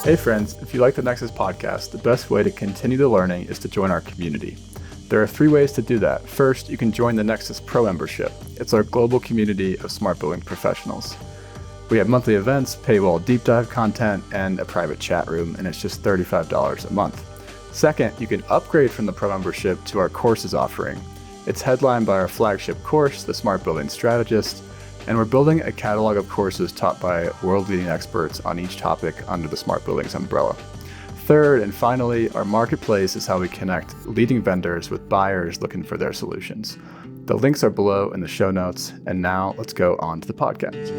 Hey friends, if you like the Nexus Podcast, the best way to continue the learning is to join our community. There are 3 ways to do that. First, you can join the Nexus Pro membership. It's our global community of smart building professionals. We have monthly events, paywall deep dive content, and a private chat room, and it's just $35 a month. Second, you can upgrade from the Pro membership to our courses offering. It's headlined by our flagship course, The Smart Building Strategist, and we're building a catalog of courses taught by world-leading experts on each topic under the Smart Buildings umbrella. Third, and finally, our marketplace is how we connect leading vendors with buyers looking for their solutions. The links are below in the show notes, and now let's go on to the podcast.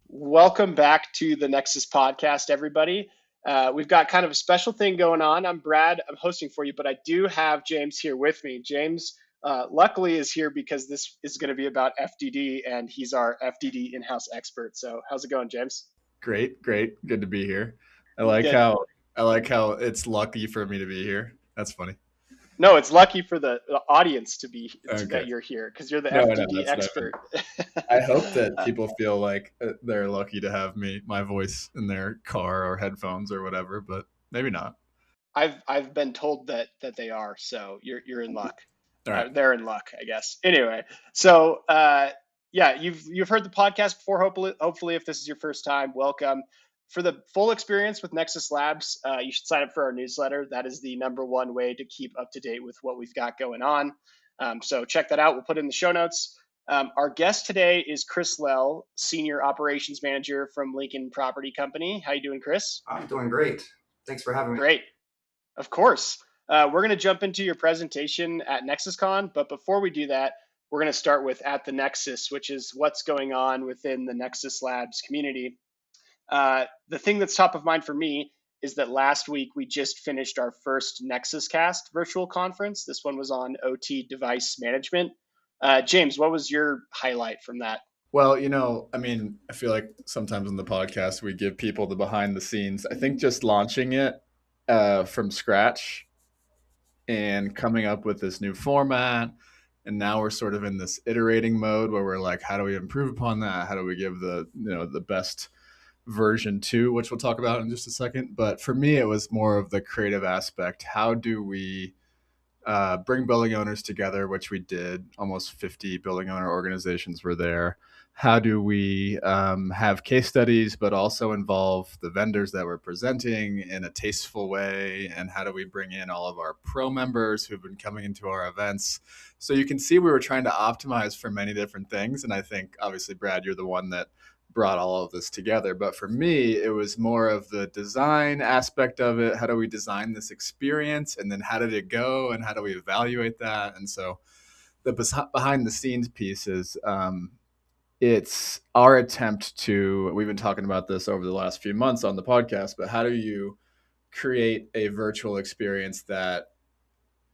Welcome back to the Nexus Podcast, everybody. We've got kind of a special thing going on. I'm Brad, I'm hosting for you, but I do have James here with me. James luckily is here because this is going to be about FDD, and he's our FDD in-house expert. So how's it going, James? Great. Good to be here. I like how it's lucky for me to be here. That's funny. No, it's lucky for the audience to be Okay. that you're here because you're the FDD expert. I hope that people feel like they're lucky to have my voice in their car or headphones or whatever, but maybe not. I've been told that they are, so you're in luck. All right. They're in luck, I guess. Anyway, so yeah, you've heard the podcast before. Hopefully, if this is your first time, welcome. For the full experience with Nexus Labs, you should sign up for our newsletter. That is the #1 way to keep up to date with what we've got going on. So check that out. We'll put it in the show notes. Our guest today is Chris Lelle, Senior Operations Manager from Lincoln Property Company. How you doing, Chris? I'm doing great. Thanks for having me. Great. Of course. We're going to jump into your presentation at NexusCon, but before we do that, we're going to start with At the Nexus, which is what's going on within the Nexus Labs community. The thing that's top of mind for me is that last week we just finished our first Nexus Cast virtual conference. This one was on OT device management. James, what was your highlight from that? Well, I feel like sometimes on the podcast we give people the behind the scenes. I think just launching it from scratch and coming up with this new format, and now we're sort of in this iterating mode where we're like, how do we improve upon that? How do we give the best version 2, which we'll talk about in just a second. But for me, it was more of the creative aspect. How do we bring building owners together, which we did. Almost 50 building owner organizations were there. How do we have case studies, but also involve the vendors that we're presenting in a tasteful way? And how do we bring in all of our pro members who've been coming into our events? So you can see we were trying to optimize for many different things. And I think, obviously, Brad, you're the one that brought all of this together. But for me, it was more of the design aspect of it. How do we design this experience? And then how did it go? And how do we evaluate that? And so the behind the scenes piece is it's our attempt to, we've been talking about this over the last few months on the podcast, but how do you create a virtual experience that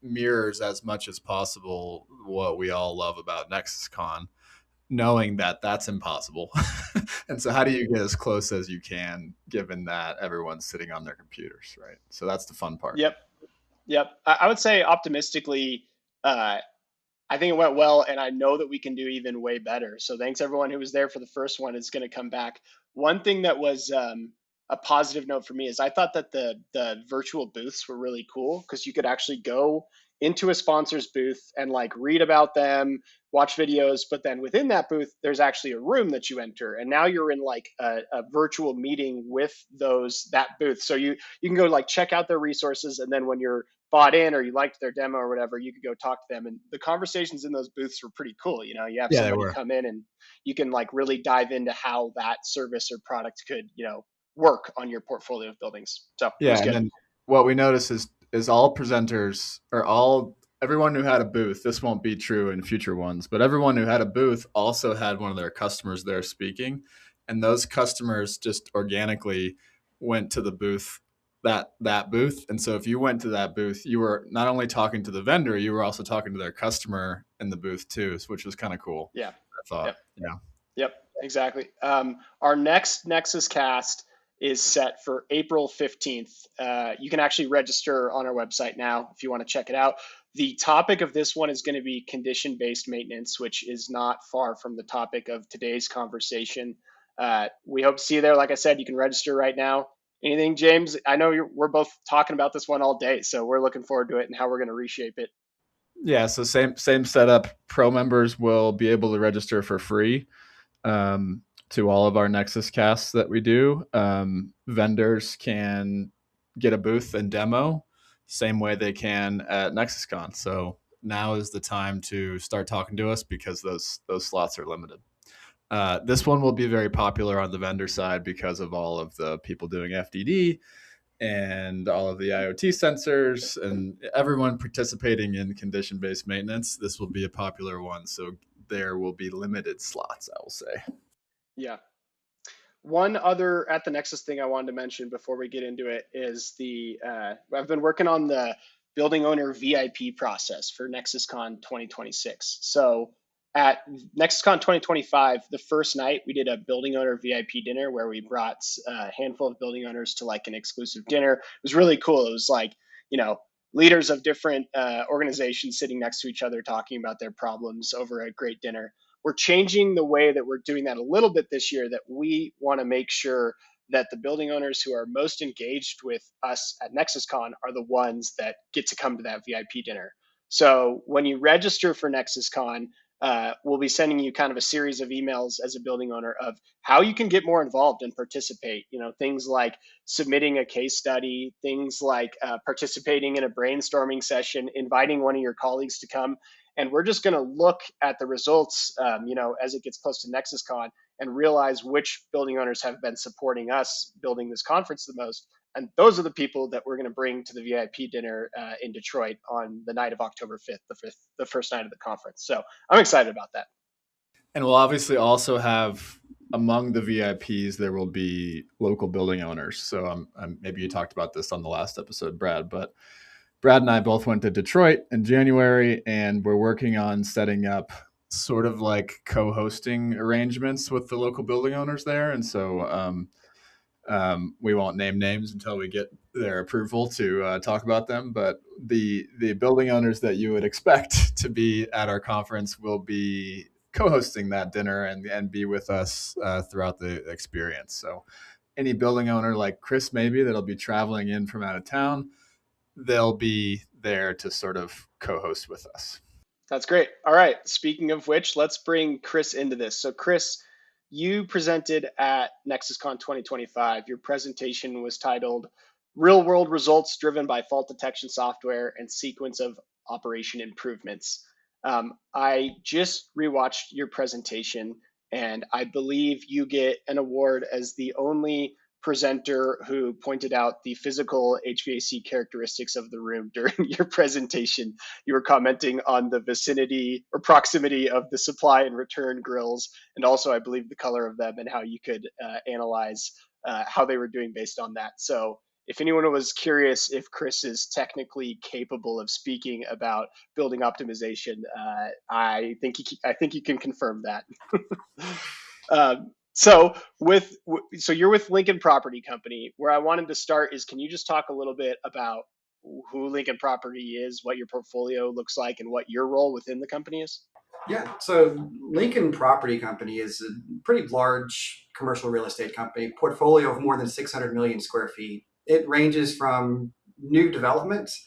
mirrors as much as possible what we all love about NexusCon, knowing that that's impossible. And so how do you get as close as you can, given that everyone's sitting on their computers, right? So that's the fun part. Yep. I would say optimistically, I think it went well, and I know that we can do even way better. So thanks everyone who was there for the first one. It's going to come back. One thing that was a positive note for me is I thought that the virtual booths were really cool because you could actually go into a sponsor's booth and like read about them, watch videos, but then within that booth, there's actually a room that you enter. And now you're in like a virtual meeting with that booth. So you can go like check out their resources. And then when you're bought in or you liked their demo or whatever, you could go talk to them. And the conversations in those booths were pretty cool. You have somebody come in and you can like really dive into how that service or product could, work on your portfolio of buildings. So yeah. And then what we noticed is all presenters or everyone who had a booth, this won't be true in future ones, but everyone who had a booth also had one of their customers there speaking. And those customers just organically went to the booth, that booth. And so if you went to that booth, you were not only talking to the vendor, you were also talking to their customer in the booth too, which was kind of cool. Yeah. I thought. Yep, exactly. Our next Nexus Cast is set for April 15th. You can actually register on our website now if you want to check it out. The topic of this one is going to be condition-based maintenance, which is not far from the topic of today's conversation. We hope to see you there. Like I said, you can register right now. Anything, James? I know we're both talking about this one all day, so we're looking forward to it and how we're going to reshape it. Yeah, so same setup. Pro members will be able to register for free to all of our Nexus casts that we do. Vendors can get a booth and demo same way they can at NexusCon. So now is the time to start talking to us because those slots are limited. This one will be very popular on the vendor side because of all of the people doing FDD and all of the IoT sensors and everyone participating in condition-based maintenance. This will be a popular one. So there will be limited slots, I will say. Yeah. One other at the Nexus thing I wanted to mention before we get into it is I've been working on the building owner VIP process for NexusCon 2026. So at NexusCon 2025, the first night we did a building owner VIP dinner where we brought a handful of building owners to like an exclusive dinner. It was really cool. It was like, leaders of different organizations sitting next to each other talking about their problems over a great dinner. We're changing the way that we're doing that a little bit this year, that we want to make sure that the building owners who are most engaged with us at NexusCon are the ones that get to come to that VIP dinner. So when you register for NexusCon, we'll be sending you kind of a series of emails as a building owner of how you can get more involved and participate. Things like submitting a case study, things like participating in a brainstorming session, inviting one of your colleagues to come. And we're just going to look at the results, as it gets close to NexusCon and realize which building owners have been supporting us building this conference the most. And those are the people that we're going to bring to the VIP dinner in Detroit on the night of October 5th, the first night of the conference. So I'm excited about that. And we'll obviously also have among the VIPs, there will be local building owners. So maybe you talked about this on the last episode, Brad, but Brad and I both went to Detroit in January, and we're working on setting up sort of like co-hosting arrangements with the local building owners there. And so we won't name names until we get their approval to talk about them. But the building owners that you would expect to be at our conference will be co-hosting that dinner and be with us throughout the experience. So any building owner like Chris, maybe that'll be traveling in from out of town, they'll be there to sort of co-host with us. That's great. All right. Speaking of which, let's bring Chris into this. So Chris, you presented at NexusCon 2025. Your presentation was titled Real World Results Driven by Fault Detection Software and Sequence of Operation Improvements. I just rewatched your presentation, and I believe you get an award as the only presenter who pointed out the physical HVAC characteristics of the room during your presentation. You were commenting on the vicinity or proximity of the supply and return grills, and also I believe the color of them and how you could analyze how they were doing based on that. So if anyone was curious if Chris is technically capable of speaking about building optimization, I think you can confirm that. So you're with Lincoln Property Company. Where I wanted to start is, can you just talk a little bit about who Lincoln Property is, what your portfolio looks like, and what your role within the company is? Yeah, so Lincoln Property Company is a pretty large commercial real estate company, portfolio of more than 600 million square feet. It ranges from new developments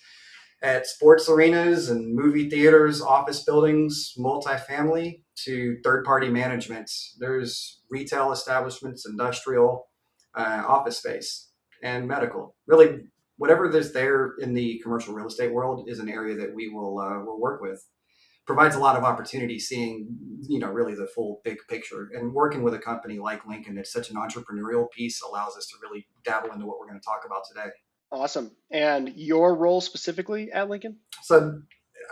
at sports arenas and movie theaters, office buildings, multifamily, to third-party management. There's retail establishments, industrial, office space, and medical. Really, whatever there's there in the commercial real estate world is an area that we will work with. Provides a lot of opportunity seeing, really the full big picture. And working with a company like Lincoln, it's such an entrepreneurial piece, allows us to really dabble into what we're going to talk about today. Awesome. And your role specifically at Lincoln? So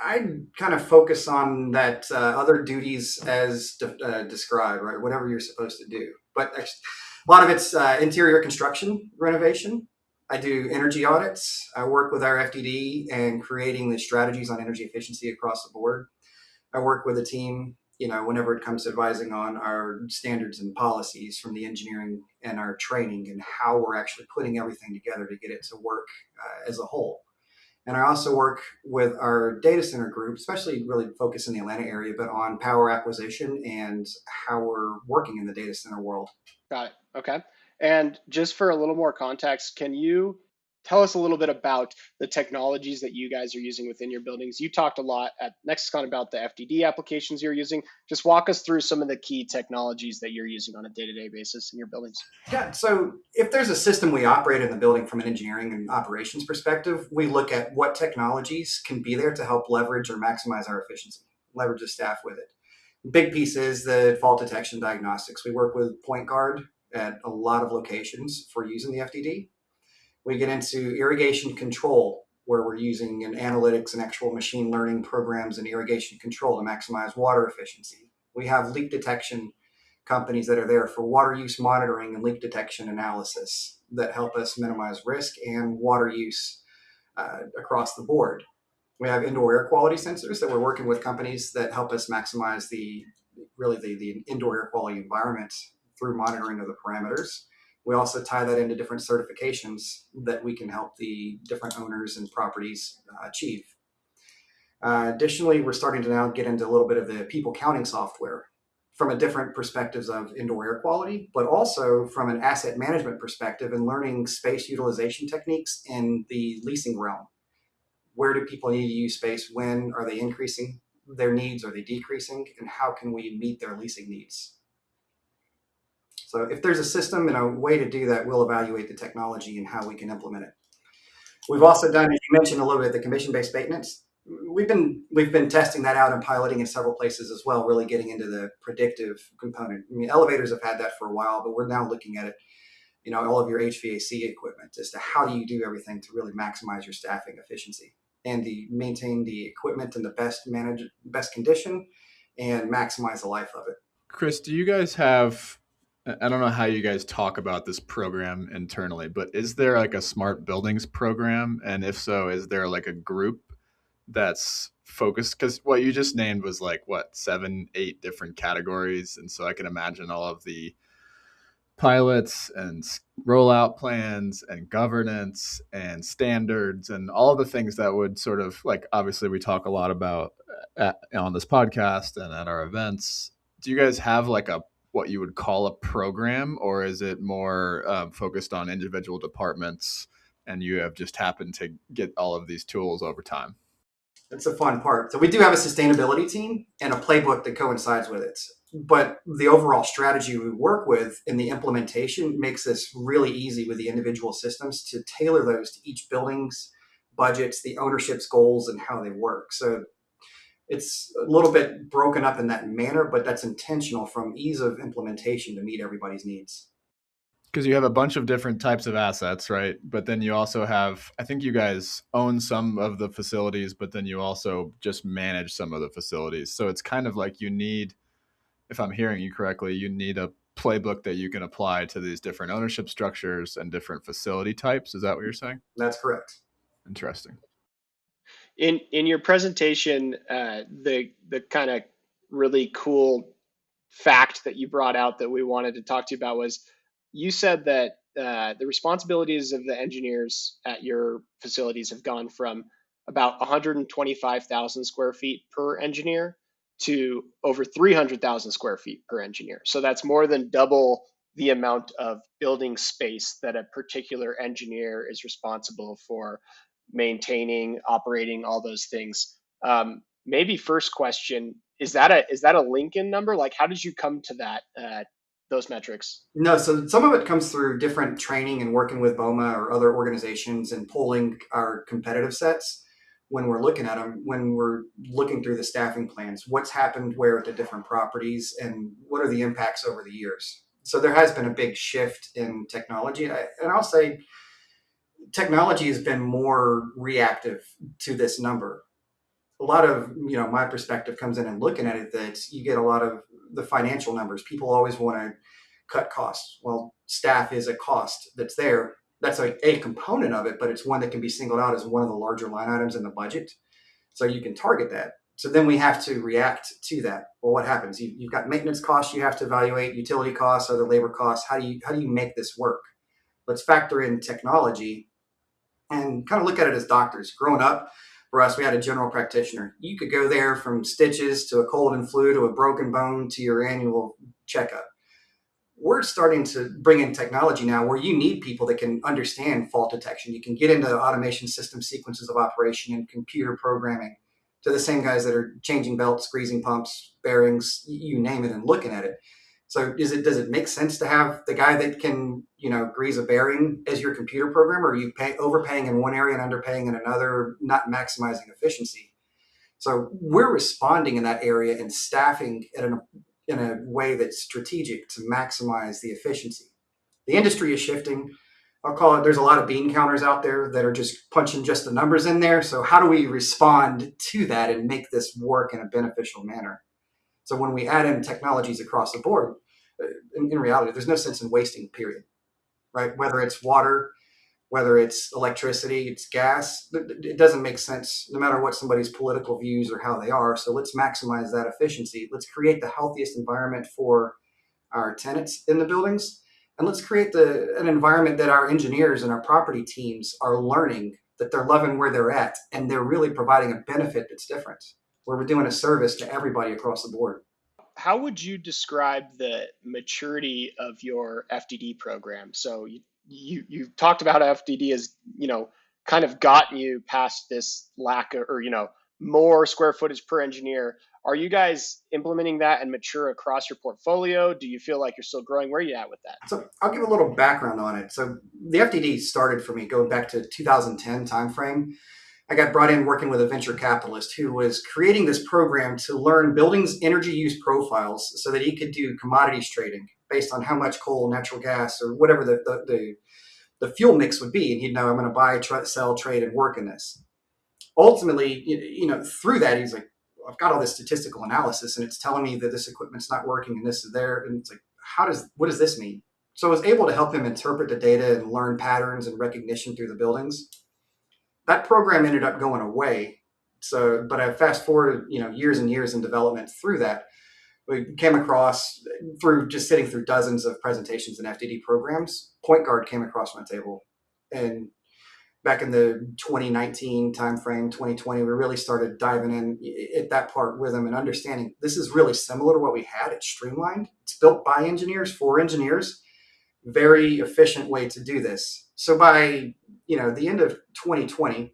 I kind of focus on that other duties as described, right? Whatever you're supposed to do. But a lot of it's interior construction renovation. I do energy audits. I work with our FDD and creating the strategies on energy efficiency across the board. I work with a team, whenever it comes to advising on our standards and policies from the engineering and our training and how we're actually putting everything together to get it to work as a whole. And I also work with our data center group, especially really focused in the Atlanta area, but on power acquisition and how we're working in the data center world. Got it. Okay. And just for a little more context, can you tell us a little bit about the technologies that you guys are using within your buildings? You talked a lot at NexusCon about the FDD applications you're using. Just walk us through some of the key technologies that you're using on a day-to-day basis in your buildings. Yeah, so if there's a system we operate in the building from an engineering and operations perspective, we look at what technologies can be there to help leverage or maximize our efficiency, leverage the staff with it. Big piece is the fault detection diagnostics. We work with Point Guard at a lot of locations for using the FDD. We get into irrigation control, where we're using an analytics and actual machine learning programs in irrigation control to maximize water efficiency. We have leak detection companies that are there for water use monitoring and leak detection analysis that help us minimize risk and water use across the board. We have indoor air quality sensors that we're working with companies that help us maximize the indoor air quality environment through monitoring of the parameters. We also tie that into different certifications that we can help the different owners and properties achieve. Additionally, we're starting to now get into a little bit of the people counting software from a different perspectives of indoor air quality, but also from an asset management perspective and learning space utilization techniques in the leasing realm. Where do people need to use space? When are they increasing their needs? Are they decreasing? And how can we meet their leasing needs? So if there's a system and a way to do that, we'll evaluate the technology and how we can implement it. We've also done, as you mentioned a little bit, the commission-based maintenance. We've been testing that out and piloting in several places as well, really getting into the predictive component. I mean, elevators have had that for a while, but we're now looking at it, all of your HVAC equipment as to how do you do everything to really maximize your staffing efficiency and maintain the equipment in the best condition and maximize the life of it. Chris, do you guys have, I don't know how you guys talk about this program internally, but is there like a smart buildings program? And if so, is there like a group that's focused? Because what you just named was like, 7, 8 different categories. And so I can imagine all of the pilots and rollout plans and governance and standards and all of the things that would sort of like, obviously we talk a lot about on this podcast and at our events. Do you guys have like what you would call a program, or is it more focused on individual departments and you have just happened to get all of these tools over time? That's the fun part. So we do have a sustainability team and a playbook that coincides with it. But the overall strategy we work with in the implementation makes this really easy with the individual systems to tailor those to each building's budgets, the ownership's goals, and how they work. So it's a little bit broken up in that manner, but that's intentional from ease of implementation to meet everybody's needs. Because you have a bunch of different types of assets, right? But then you also have, I think you guys own some of the facilities, but then you also just manage some of the facilities. So it's kind of like you need, if I'm hearing you correctly, you need a playbook that you can apply to these different ownership structures and different facility types. Is that what you're saying? That's correct. Interesting. In your presentation, the kind of really cool fact that you brought out that we wanted to talk to you about was you said that the responsibilities of the engineers at your facilities have gone from about 125,000 square feet per engineer to over 300,000 square feet per engineer. So that's more than double the amount of building space that a particular engineer is responsible for maintaining, operating, all those things. Maybe first question, is that a Lincoln number? Like, how did you come to that, those metrics? No, so some of it comes through different training and working with BOMA or other organizations and pulling our competitive sets when we're looking at them, when we're looking through the staffing plans, what's happened where at the different properties and what are the impacts over the years. So there has been a big shift in technology. And I'll say technology has been more reactive to this number. A lot of, my perspective comes in and looking at it that you get a lot of the financial numbers. People always want to cut costs. Well, staff is a cost that's there. That's a component of it, but it's one that can be singled out as one of the larger line items in the budget. So you can target that. So then we have to react to that. Well, what happens? You've got maintenance costs you have to evaluate, utility costs, other labor costs. How do you make this work? Let's factor in technology and kind of look at it as doctors. Growing up, for us, we had a general practitioner. You could go there from stitches to a cold and flu to a broken bone to your annual checkup. We're starting to bring in technology now where you need people that can understand fault detection. You can get into automation system sequences of operation and computer programming to the same guys that are changing belts, greasing pumps, bearings, you name it, and looking at it. So does it make sense to have the guy that can, grease a bearing as your computer programmer? Or are you overpaying in one area and underpaying in another, not maximizing efficiency? So we're responding in that area and staffing in a way that's strategic to maximize the efficiency. The industry is shifting. I'll call it, there's a lot of bean counters out there that are just punching just the numbers in there. So how do we respond to that and make this work in a beneficial manner? So when we add in technologies across the board, in reality, there's no sense in wasting, period, right? Whether it's water, whether it's electricity, it's gas, it doesn't make sense no matter what somebody's political views or how they are. So let's maximize that efficiency. Let's create the healthiest environment for our tenants in the buildings. And let's create an environment that our engineers and our property teams are learning, that they're loving where they're at, and they're really providing a benefit that's different, where we're doing a service to everybody across the board. How would you describe the maturity of your FDD program? So you talked about how FDD has, kind of gotten you past this lack of, or, more square footage per engineer. Are you guys implementing that and mature across your portfolio? Do you feel like you're still growing? Where are you at with that? So I'll give a little background on it. So the FDD started for me going back to 2010 timeframe. I got brought in working with a venture capitalist who was creating this program to learn buildings' energy use profiles so that he could do commodities trading based on how much coal, natural gas, or whatever the fuel mix would be. And he'd know, I'm going to buy, sell, trade, and work in this. Ultimately, through that, he's like, I've got all this statistical analysis and it's telling me that this equipment's not working and this is there. And it's like, what does this mean? So I was able to help him interpret the data and learn patterns and recognition through the buildings. That program ended up going away. So, but I fast forwarded, years and years in development through that. We came across, through just sitting through dozens of presentations and FDD programs, Point Guard came across my table. And back in the 2019 timeframe, 2020, we really started diving in at that part with them and understanding this is really similar to what we had. It's streamlined. It's built by engineers for engineers. Very efficient way to do this. So by the end of 2020,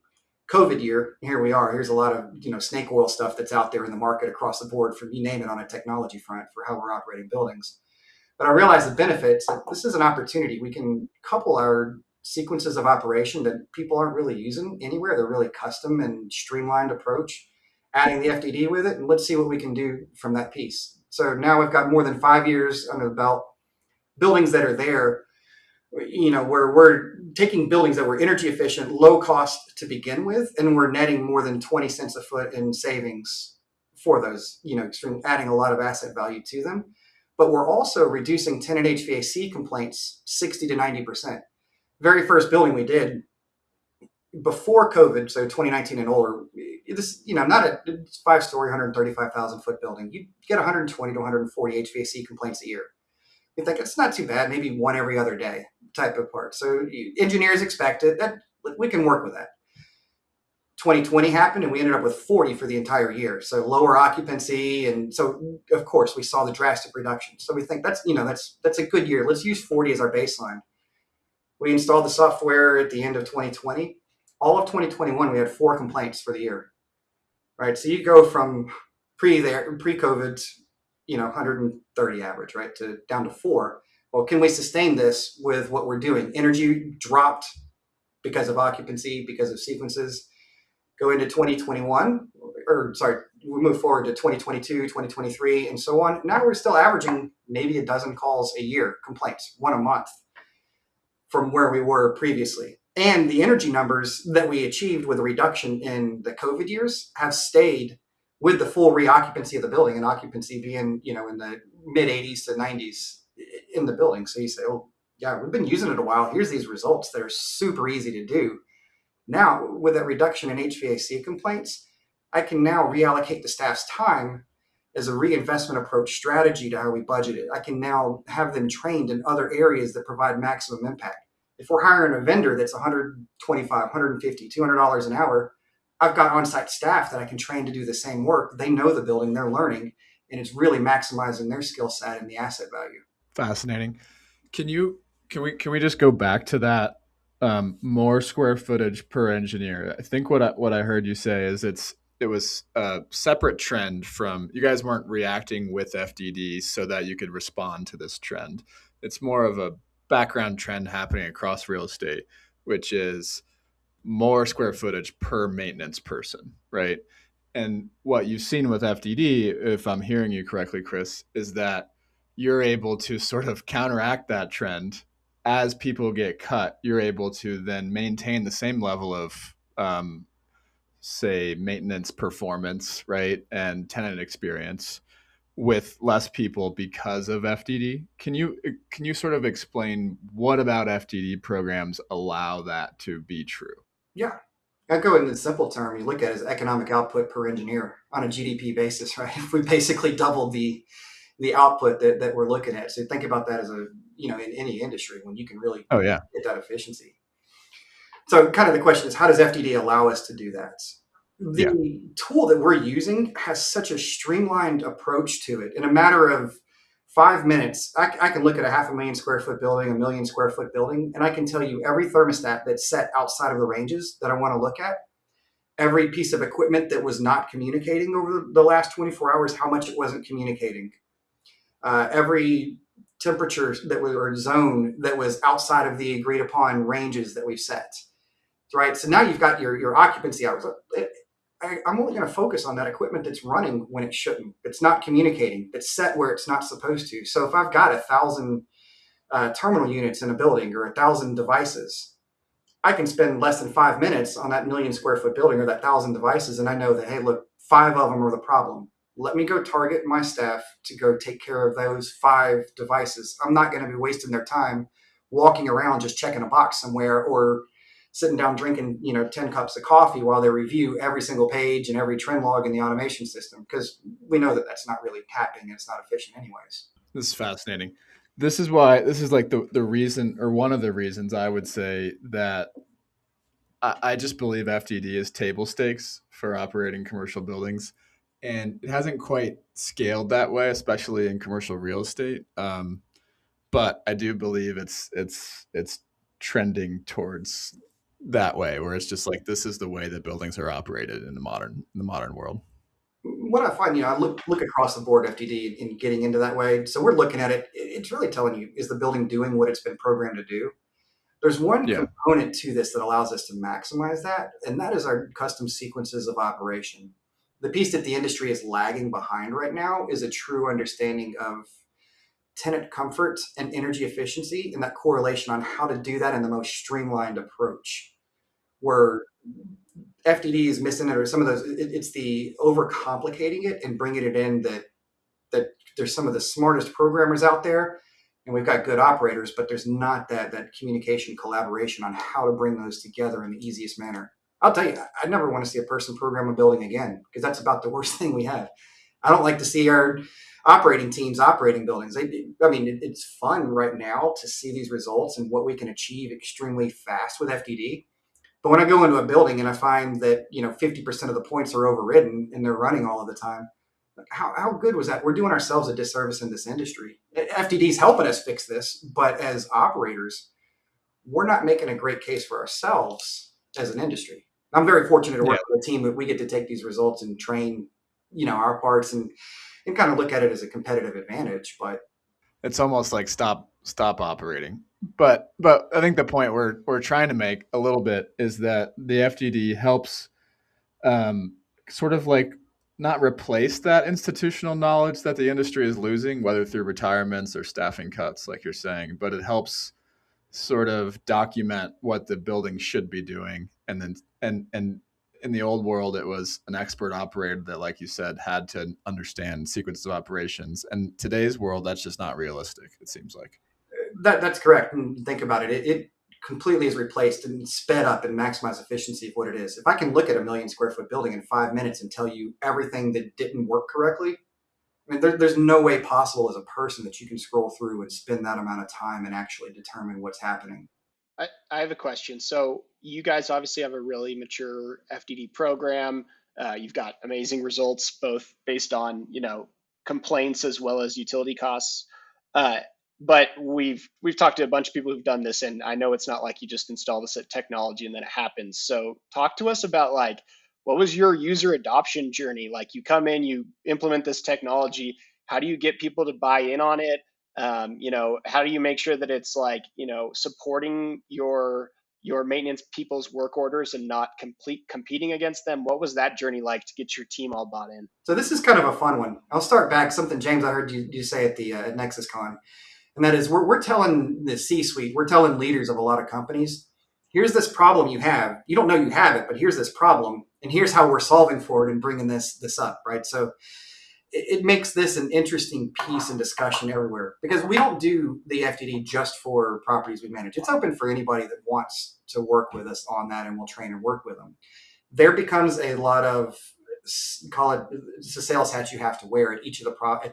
COVID year, here we are. Here's a lot of snake oil stuff that's out there in the market across the board, from you name it, on a technology front for how we're operating buildings. But I realized the benefits. This is an opportunity. We can couple our sequences of operation that people aren't really using anywhere. They're really custom and streamlined approach, adding the FDD with it, and let's see what we can do from that piece. So now we've got more than 5 years under the belt. Buildings that are there, where we're taking buildings that were energy efficient, low cost to begin with, and we're netting more than 20 cents a foot in savings for those, adding a lot of asset value to them. But we're also reducing tenant HVAC complaints 60 to 90%. Very first building we did before COVID, so 2019 and older, this, not a 5-story, 135,000 foot building. You get 120 to 140 HVAC complaints a year. You think it's not too bad, maybe one every other day type of part. So engineers expect it, that we can work with that. 2020 happened and we ended up with 40 for the entire year. So lower occupancy. And so of course we saw the drastic reduction. So we think that's a good year. Let's use 40 as our baseline. We installed the software at the end of 2020. All of 2021, we had 4 complaints for the year, right? So you go from pre-COVID, 130 average, right, to down to 4. Well, can we sustain this with what we're doing? Energy dropped because of occupancy, because of sequences. Go into 2021, we move forward to 2022, 2023, and so on. Now we're still averaging maybe a dozen calls a year, complaints, 1 a month from where we were previously. And the energy numbers that we achieved with a reduction in the COVID years have stayed with the full reoccupancy of the building, and occupancy being, in the mid 80s to 90s in the building. So you say, oh yeah, we've been using it a while. Here's these results that are super easy to do. Now with that reduction in HVAC complaints, I can now reallocate the staff's time as a reinvestment approach strategy to how we budget it. I can now have them trained in other areas that provide maximum impact. If we're hiring a vendor that's $125, $150, $200 an hour, I've got on-site staff that I can train to do the same work. They know the building, they're learning, and it's really maximizing their skill set and the asset value. Fascinating. Can we just go back to that, more square footage per engineer? I think what I heard you say is it was a separate trend from, you guys weren't reacting with FDD so that you could respond to this trend. It's more of a background trend happening across real estate, which is more square footage per maintenance person, right? And what you've seen with FDD, if I'm hearing you correctly, Chris, is that you're able to sort of counteract that trend. As people get cut, you're able to then maintain the same level of, say, maintenance performance, right, and tenant experience with less people because of FDD. Can you sort of explain what about FDD programs allow that to be true? Yeah. I go in the simple term, you look at it as economic output per engineer on a GDP basis, right? If we basically doubled the output that we're looking at. So think about that as in any industry when you can really Oh yeah. get that efficiency. So kind of the question is, how does FDD allow us to do that? The Yeah. tool that we're using has such a streamlined approach to it. In a matter of 5 minutes, I can look at a 500,000 square foot building, a 1,000,000 square foot building, and I can tell you every thermostat that's set outside of the ranges that I want to look at, every piece of equipment that was not communicating over the last 24 hours, how much it wasn't communicating, every temperature that was, or zone that was outside of the agreed upon ranges that we've set, right? So now you've got your occupancy hours. I'm only going to focus on that equipment that's running when it shouldn't. It's not communicating. It's set where it's not supposed to. So if I've got 1,000 terminal units in a building or 1,000 devices, I can spend less than 5 minutes on that 1,000,000 square foot building or that 1,000 devices, and I know that, hey, look, 5 of them are the problem. Let me go target my staff to go take care of those 5 devices. I'm not going to be wasting their time walking around just checking a box somewhere or sitting down drinking 10 cups of coffee while they review every single page and every trend log in the automation system, because we know that that's not really happening and it's not efficient anyways. This is fascinating. This is why, this is like the reason, or one of the reasons I would say that I just believe FDD is table stakes for operating commercial buildings. And it hasn't quite scaled that way, especially in commercial real estate. But I do believe it's trending towards that way, where it's just like, this is the way that buildings are operated in the modern world. What I find, I look across the board FDD in getting into that way. So we're looking at it. It's really telling you, is the building doing what it's been programmed to do? There's one Yeah. component to this that allows us to maximize that, and that is our custom sequences of operation. The piece that the industry is lagging behind right now is a true understanding of tenant comfort and energy efficiency and that correlation on how to do that in the most streamlined approach. Where FDD is missing it, or some of those, it's the overcomplicating it and bringing it in that there's some of the smartest programmers out there, and we've got good operators, but there's not that communication collaboration on how to bring those together in the easiest manner. I'll tell you, I never want to see a person program a building again, because that's about the worst thing we have. I don't like to see our operating teams operating buildings. It's fun right now to see these results and what we can achieve extremely fast with FDD. But when I go into a building and I find that 50% of the points are overridden and they're running all of the time, like how good was that? We're doing ourselves a disservice in this industry. FDD is helping us fix this, but as operators, we're not making a great case for ourselves as an industry. I'm very fortunate to work with a team that we get to take these results and train, our parts and kind of look at it as a competitive advantage. But it's almost like stop operating. But I think the point we're trying to make a little bit is that the FDD helps, sort of like, not replace that institutional knowledge that the industry is losing, whether through retirements or staffing cuts, like you're saying, but it helps sort of document what the building should be doing. And then, and in the old world, it was an expert operator that, like you said, had to understand sequences of operations. And today's world, that's just not realistic, it seems like. That's correct. And think about it. It completely is replaced and sped up and maximize efficiency of what it is. If I can look at a 1,000,000 square foot building in 5 minutes and tell you everything that didn't work correctly, there's no way possible as a person that you can scroll through and spend that amount of time and actually determine what's happening. I have a question. So you guys obviously have a really mature FDD program. You've got amazing results, both based on complaints as well as utility costs. Uh, but we've talked to a bunch of people who've done this, and I know it's not like you just install this technology and then it happens. So talk to us about like what was your user adoption journey? Like you come in, you implement this technology. How do you get people to buy in on it? How do you make sure that it's like supporting your maintenance people's work orders and not competing against them? What was that journey like to get your team all bought in? So this is kind of a fun one. I'll start back something, James, I heard you say at the at NexusCon, and that is we're telling the C-suite, we're telling leaders of a lot of companies, here's this problem you have. You don't know you have it, but here's this problem, and here's how we're solving for it and bringing this up, right? So it makes this an interesting piece and discussion everywhere, because we don't do the FDD just for properties we manage. It's open for anybody that wants to work with us on that, and we'll train and work with them. There becomes a lot of, call it, it's a sales hat you have to wear at each of the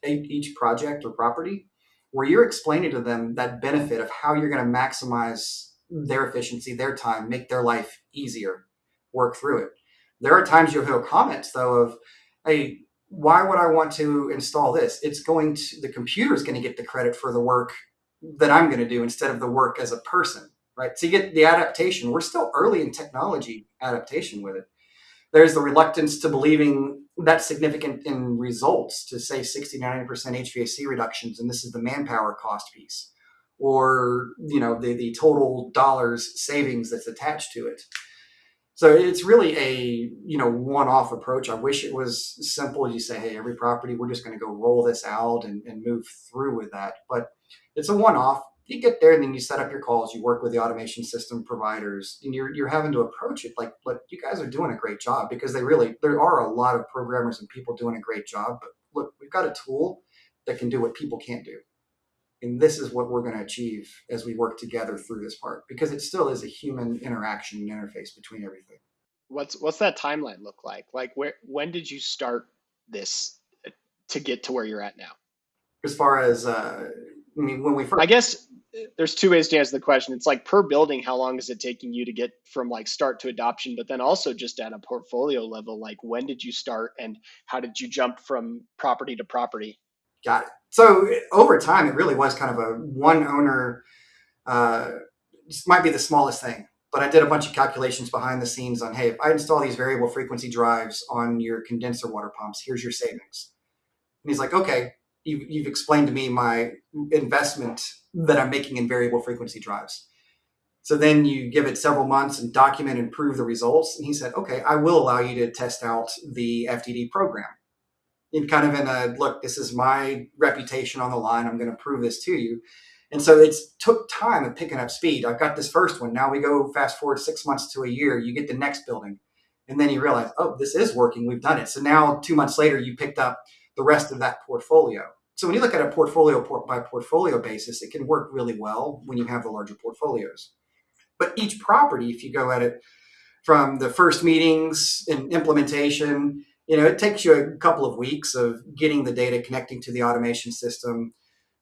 each project or property, where you're explaining to them that benefit of how you're going to maximize their efficiency, their time, make their life easier, work through it. There are times you'll hear comments though of, hey, why would I want to install this? The computer is going to get the credit for the work that I'm going to do instead of the work as a person, right? So you get the adaptation. We're still early in technology adaptation with it. There's the reluctance to believing that's significant in results, to say 60, 90% HVAC reductions, and this is the manpower cost piece, or the total dollars savings that's attached to it. So it's really a one-off approach. I wish it was simple. You say, hey, every property, we're just going to go roll this out and move through with that. But it's a one-off. You get there and then you set up your calls. You work with the automation system providers, and you're having to approach it like, look, you guys are doing a great job, because there are a lot of programmers and people doing a great job. But look, we've got a tool that can do what people can't do. And this is what we're going to achieve as we work together through this part, because it still is a human interaction and interface between everything. What's that timeline look like? Like when did you start this to get to where you're at now? As far as, when we first... I guess there's two ways to answer the question. It's like per building, how long is it taking you to get from like start to adoption? But then also just at a portfolio level, like when did you start and how did you jump from property to property? Got it. So over time, it really was kind of a one owner, this might be the smallest thing, but I did a bunch of calculations behind the scenes on, hey, if I install these variable frequency drives on your condenser water pumps, here's your savings. And he's like, okay, you've explained to me my investment that I'm making in variable frequency drives. So then you give it several months and document and prove the results. And he said, okay, I will allow you to test out the FDD program. In kind of in a, look, this is my reputation on the line. I'm going to prove this to you. And so it took time of picking up speed. I've got this first one. Now we go fast forward 6 months to a year. You get the next building. And then you realize, oh, this is working. We've done it. So now 2 months later, you picked up the rest of that portfolio. So when you look at a portfolio by portfolio basis, it can work really well when you have the larger portfolios. But each property, if you go at it from the first meetings and implementation, it takes you a couple of weeks of getting the data, connecting to the automation system,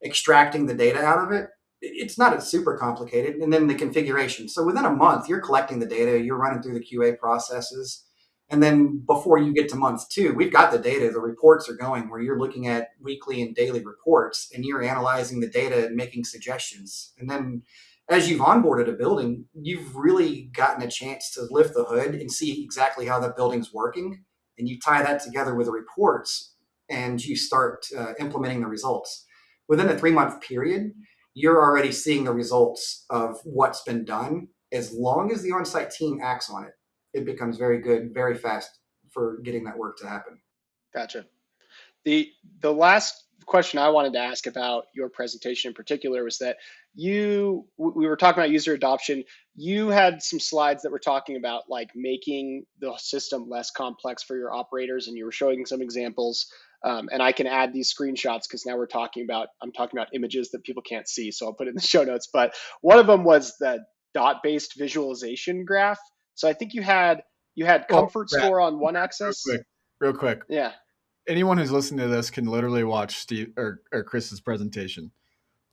extracting the data out of it. It's not super complicated. And then the configuration. So within a month, you're collecting the data, you're running through the QA processes. And then before you get to month 2, we've got the data, the reports are going, where you're looking at weekly and daily reports and you're analyzing the data and making suggestions. And then as you've onboarded a building, you've really gotten a chance to lift the hood and see exactly how that building's working. And you tie that together with the reports and you start implementing the results. Within a 3-month period, you're already seeing the results of what's been done. As long as the on-site team acts on it, it becomes very good, very fast for getting that work to happen. Gotcha. The last question I wanted to ask about your presentation in particular was that we were talking about user adoption. You had some slides that were talking about like making the system less complex for your operators, and you were showing some examples. And I can add these screenshots because now I'm talking about images that people can't see, so I'll put it in the show notes. But one of them was the dot-based visualization graph. So I think you had comfort score on one axis. Real quick. Yeah. Anyone who's listening to this can literally watch Steve or Chris's presentation.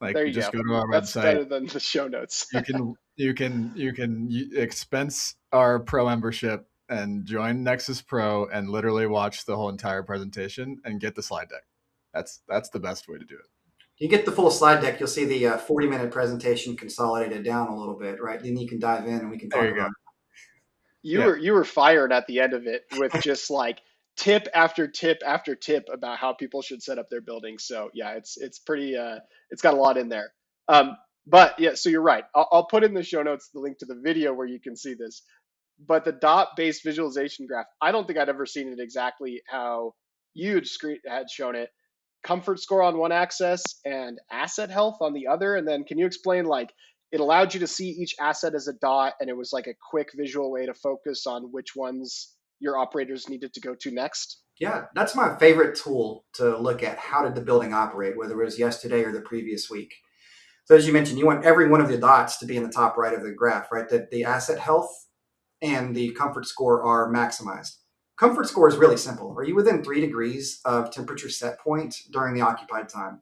Like, there you just go to our That's website. better than the show notes. You can You can expense our pro membership and join Nexus Pro and literally watch the whole entire presentation and get the slide deck. That's the best way to do it. You get the full slide deck, you'll see the 40-minute presentation consolidated down a little bit, right? Then you can dive in and we can talk about it. You were fired at the end of it with just like tip after tip after tip about how people should set up their buildings. So yeah, it's pretty it's got a lot in there. But yeah, so you're right. I'll put in the show notes the link to the video where you can see this. But the dot-based visualization graph, I don't think I'd ever seen it exactly how you had shown it. Comfort score on one axis and asset health on the other. And then can you explain, like, it allowed you to see each asset as a dot, and it was like a quick visual way to focus on which ones your operators needed to go to next? Yeah, that's my favorite tool to look at. How did the building operate, whether it was yesterday or the previous week? So as you mentioned, you want every one of the dots to be in the top right of the graph, right? That the asset health and the comfort score are maximized. Comfort score is really simple. Are you within 3 degrees of temperature set point during the occupied time?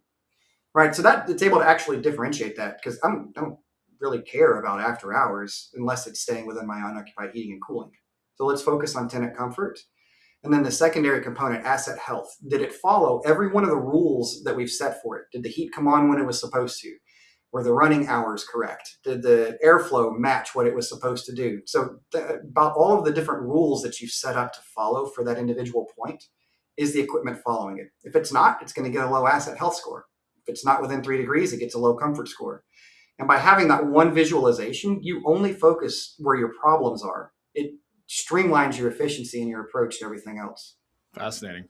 Right, so that it's able to actually differentiate that, because I don't really care about after hours unless it's staying within my unoccupied heating and cooling. So let's focus on tenant comfort. And then the secondary component, asset health. Did it follow every one of the rules that we've set for it? Did the heat come on when it was supposed to? Were the running hours correct? Did the airflow match what it was supposed to do? So about all of the different rules that you've set up to follow for that individual point, is the equipment following it? If it's not, it's going to get a low asset health score. If it's not within 3 degrees, it gets a low comfort score. And by having that one visualization, you only focus where your problems are. It streamlines your efficiency and your approach to everything else. Fascinating.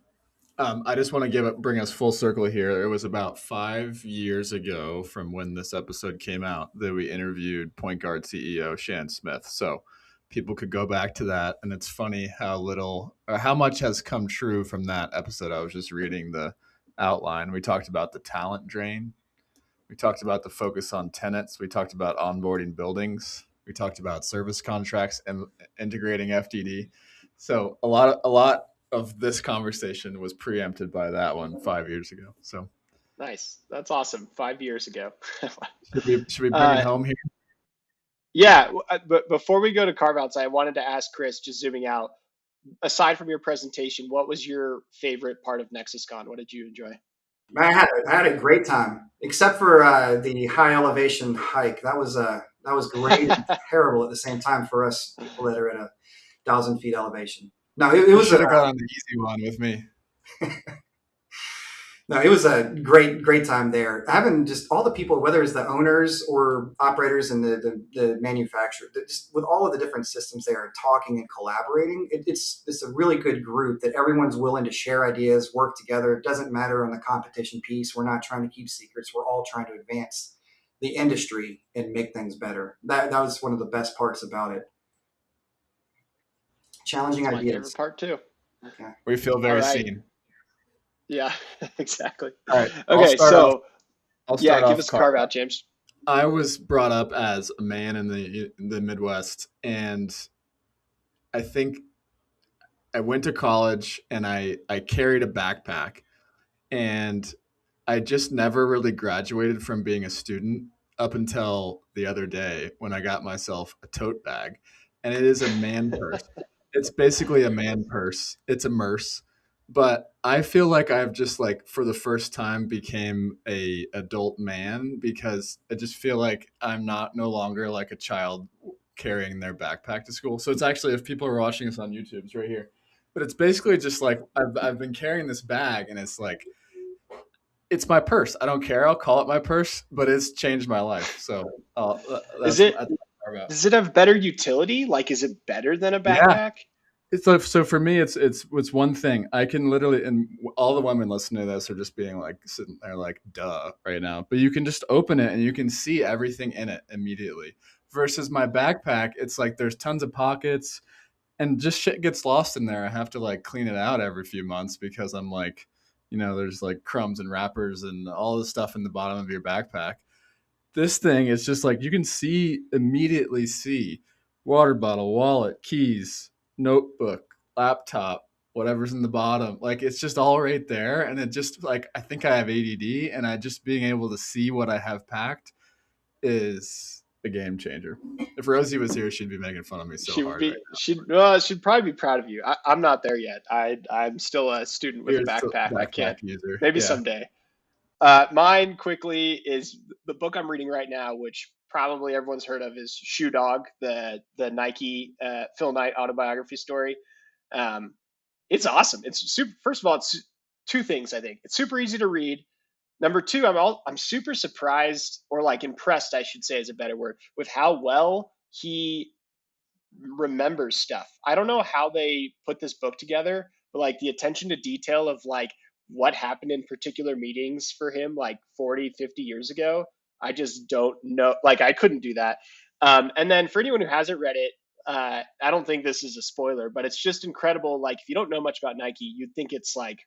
I just want to bring us full circle here. It was about 5 years ago from when this episode came out that we interviewed Point Guard CEO Shan Smith. So people could go back to that. And it's funny how much has come true from that episode. I was just reading the outline. We talked about the talent drain. We talked about the focus on tenants. We talked about onboarding buildings. We talked about service contracts and integrating FDD. So a lot of this conversation was preempted by that one 5 years ago. So nice. That's awesome. 5 years ago. should we bring it home here? Yeah. But before we go to carve outs, I wanted to ask Chris, just zooming out, aside from your presentation, what was your favorite part of NexusCon? What did you enjoy? I had a great time, except for the high elevation hike. That was great and terrible at the same time for us people that are at 1,000 feet elevation. No, it was should have gone on the easy one with me. No, it was a great time there. Having just all the people, whether it's the owners or operators and the manufacturer, just with all of the different systems there, talking and collaborating, it's a really good group that everyone's willing to share ideas, work together. It doesn't matter on the competition piece. We're not trying to keep secrets. We're all trying to advance the industry and make things better. That was one of the best parts about it. Challenging That's ideas. My favorite part too. Okay. We feel very seen. Yeah, exactly. All right. Okay, so give us a carve out, James. I was brought up as a man in the Midwest, and I think I went to college and I carried a backpack, and I just never really graduated from being a student up until the other day when I got myself a tote bag, and it is a man purse. It's basically a man purse. It's a merce. But I feel like I've just for the first time became a adult man, because I just feel like I'm no longer like a child carrying their backpack to school. So it's actually, if people are watching this on YouTube, it's right here. But it's basically just I've been carrying this bag, and it's my purse. I don't care. I'll call it my purse, but it's changed my life. So does it have better utility? Like, is it better than a backpack? Yeah. So for me, it's one thing. I can literally, and all the women listening to this are just being sitting there duh right now. But you can just open it and you can see everything in it immediately. Versus my backpack, it's there's tons of pockets, and just shit gets lost in there. I have to clean it out every few months because I'm there's crumbs and wrappers and all the stuff in the bottom of your backpack. This thing is just you can immediately see water bottle, wallet, keys, notebook, laptop, whatever's in the bottom. It's just all right there. And it just I think I have ADD, and I just being able to see what I have packed is a game changer. If Rosie was here, she'd be making fun of me so hard right She'd probably be proud of you. I'm not there yet. I'm still a student with a backpack. I can't. user. Maybe someday. Mine quickly is the book I'm reading right now, which probably everyone's heard of, is Shoe Dog, the Nike Phil Knight autobiography story. It's awesome. It's super. First of all, it's two things. I think it's super easy to read. Number two, I'm super surprised, or like impressed, I should say is a better word, with how well he remembers stuff. I don't know how they put this book together, but like the attention to detail of like what happened in particular meetings for him like 40, 50 years ago, I just don't know. Like I couldn't do that. And then for anyone who hasn't read it, I don't think this is a spoiler, but it's just incredible. Like if you don't know much about Nike, you'd think it's like,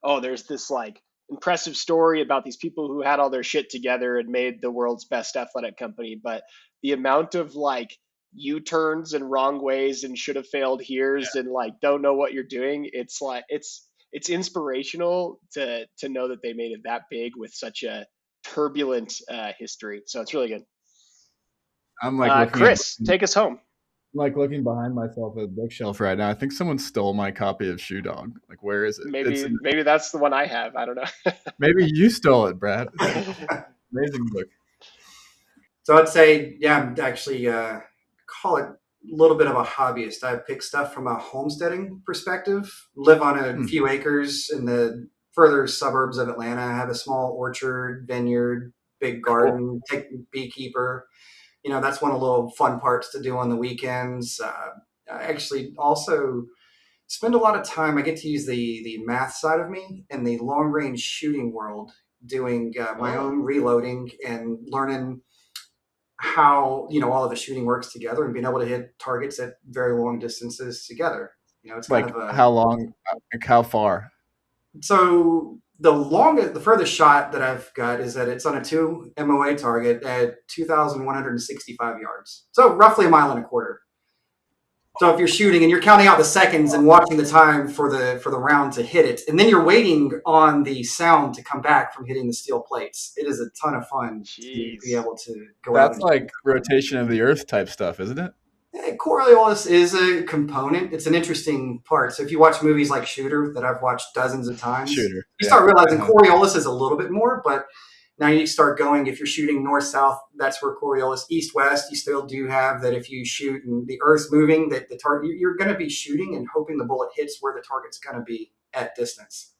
oh, there's this like impressive story about these people who had all their shit together and made the world's best athletic company. But the amount of like U-turns and wrong ways and should have failed here's and like don't know what you're doing, it's like it's inspirational to know that they made it that big with such a turbulent history. So it's really good. I'm like Chris, take us home. I'm like looking behind myself at the bookshelf right now. I think someone stole my copy of Shoe Dog. Like, where is it? Maybe that's the one I have. I don't know. Maybe you stole it, Brad. Amazing book. So I'd say, yeah, actually call it a little bit of a hobbyist. I pick stuff from a homesteading perspective, live on a few acres in the further suburbs of Atlanta, have a small orchard, vineyard, big garden, take beekeeper. You know, that's one of the little fun parts to do on the weekends. I actually also spend a lot of time. I get to use the math side of me in the long range shooting world, doing my own reloading and learning how, you know, all of the shooting works together and being able to hit targets at very long distances together. You know, it's like kind of how long, like how far? So the furthest shot that I've got is that it's on a 2 MOA target at 2,165 yards. So roughly a mile and a quarter. So if you're shooting and you're counting out the seconds and watching the time for the round to hit it, and then you're waiting on the sound to come back from hitting the steel plates, it is a ton of fun to be able to go out. That's like rotation of the earth type stuff, isn't it? Coriolis is a component. It's an interesting part. So if you watch movies like Shooter that I've watched dozens of times, you start realizing Coriolis is a little bit more, but now you start going, if you're shooting north-south, that's where Coriolis, east-west, you still do have that. If you shoot and the earth's moving, that the target, you're going to be shooting and hoping the bullet hits where the target's going to be at distance.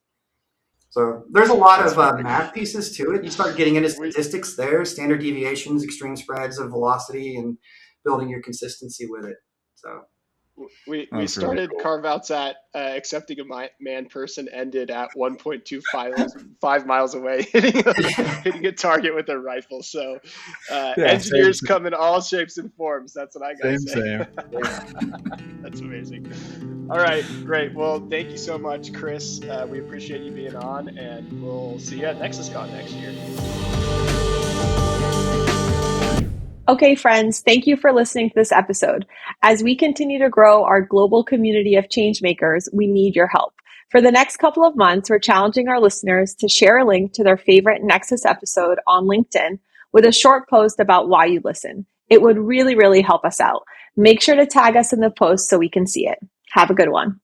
So there's a lot of math pieces to it. You start getting into statistics there, standard deviations, extreme spreads of velocity, and building your consistency with it. So we started really cool. Carve-outs at accepting a man person, ended at 1.25 miles away, hitting a target with a rifle. So engineers come in all shapes and forms. That's what I got to say. Same. That's amazing. All right, great. Well, thank you so much, Chris. We appreciate you being on, and we'll see you at NexusCon next year. Okay, friends, thank you for listening to this episode. As we continue to grow our global community of changemakers, we need your help. For the next couple of months, we're challenging our listeners to share a link to their favorite Nexus episode on LinkedIn with a short post about why you listen. It would really, really help us out. Make sure to tag us in the post so we can see it. Have a good one.